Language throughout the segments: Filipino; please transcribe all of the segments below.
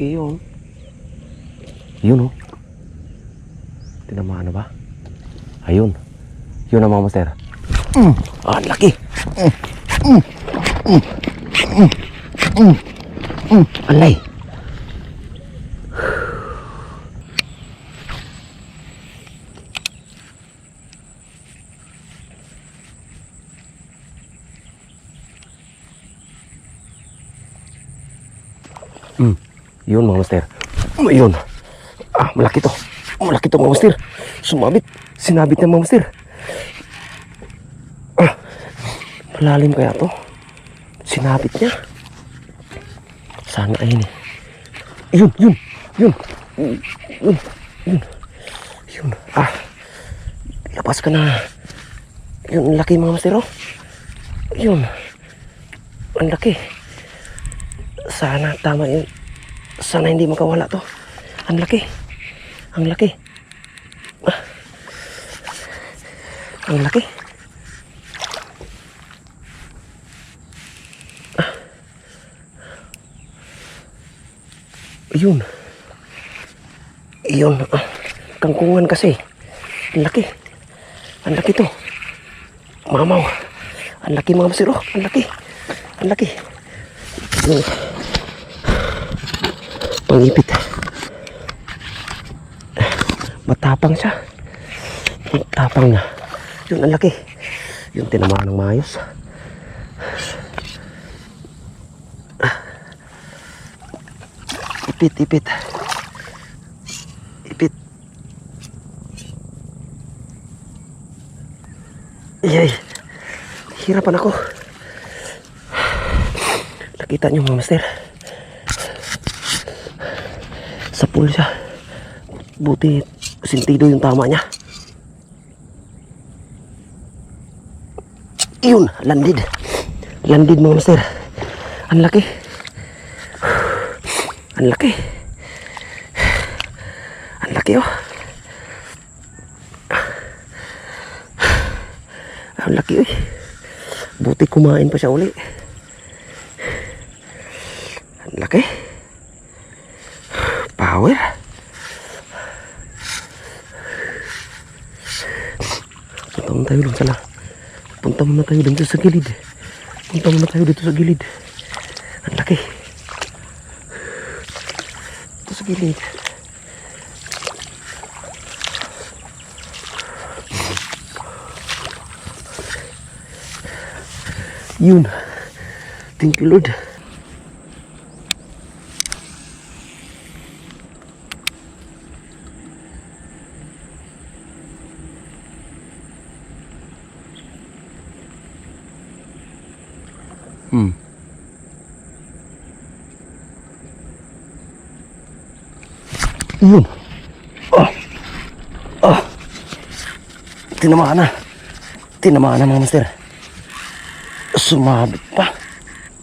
laki yun. Yun, oh. Tinamaan na ba? Ayun. Yun na, mga master. Ang laki. Alay. Yun, mga master. Yun. Malaki to. Malaki to, mga master. Sumabit. Sinabit na, mga master. Malalim kaya to? Sinabit niya. Sana ayun eh. Yun. Labas ka na. Yun, ang laki, mga master, oh. Yun. Ang laki. Sana tama yun. Sana hindi makawala to. Ang laki. Ang laki. Ang laki. Yun. Yun. Kangkungan kasi. Ang laki. Ang laki to. Mamaw. Ang laki, mga masiro. Ang laki. Ang laki. Yun. Pangipit. Matapang siya. Matapang na. Yun, ang laki. Yung tinamaan ng maayos. Ipit. Iyay. Hirapan ako. Nakita niyo, mga master. Sa pool siya. Buti sintido yung tama niya. Yun, landed. Landed, mga master. Ang laki. Ang laki. Ang laki, oh. Ang laki, eh. Buti kumain pa siya uli. Ang laki. Power. Punta muna tayo dun sa gilid. Punta muna tayo dito sa gilid. Ang laki. Dito sa gilid. Yun. Thank you, Lord. Yun. Tinamaan na, mga master. Sumabit pa.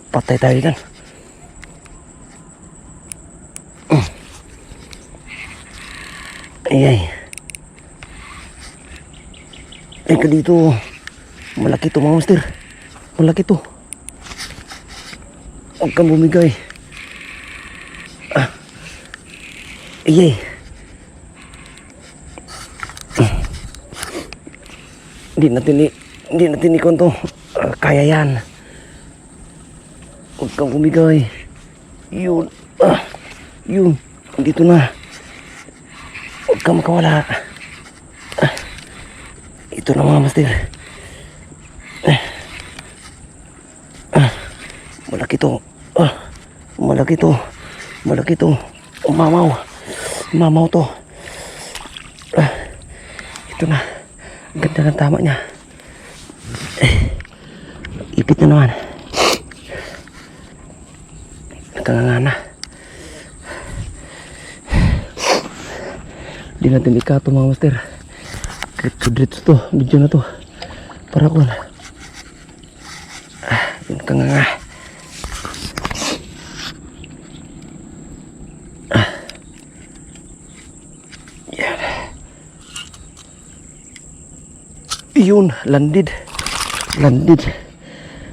Patay tayo dyan. Ayay. Eka dito. Malaki to, mga master. Malaki to. Huwag kang bumigay. Ayay. Hindi natin ikon to. Kaya yan. Huwag kang bumigay. Yun. Yun. Dito na. Huwag kang makawala. Ito na, mga master. Malaki to. Malaki to. Mamaw to. Ito na. Ang ganda ng tama niya. Ipit na naman. Nakanganga na. Di natin ikato, mga master. Diretso to. Video na to. Para ko na. Nakanganga. Yun, landed.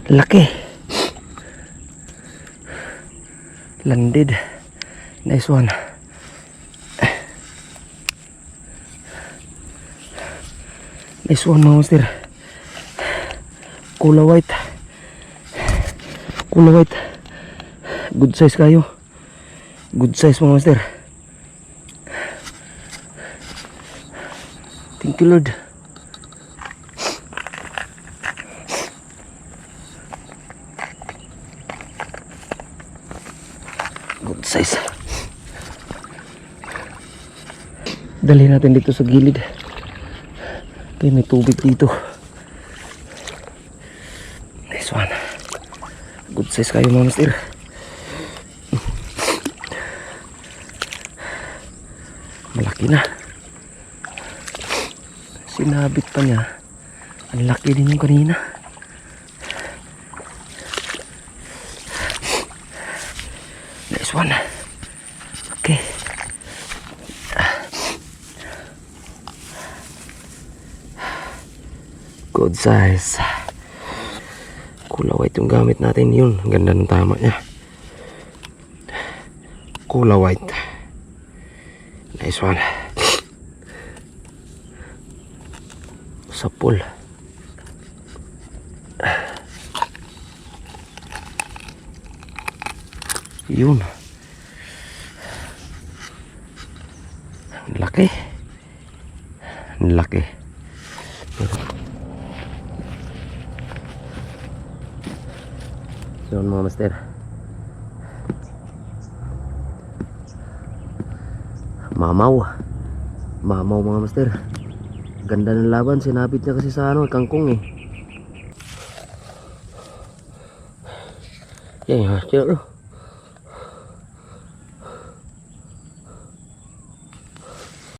Laki. Landed. Nice one. Nice one mga master. Kula white. Kula white. Good size kayo. Good size mga master. Thank you Lord. Good size. Dali natin dito sa gilid. Okay, may tubig dito. Nice one. Good size kayo mga master. Malaki na. Sinabit pa niya. Ang laki din yung kanina. Nice one. Okay. Good size. Kula white yung gamit natin yun. Ang ganda ng tama niya. Kula white. Nice one. Sa pool. Yun. Ang laki. Ang laki. Yun mga master. Mamaw. Mamaw mga master. Ganda ng laban. Sinabit niya kasi sa kangkong eh. Yan,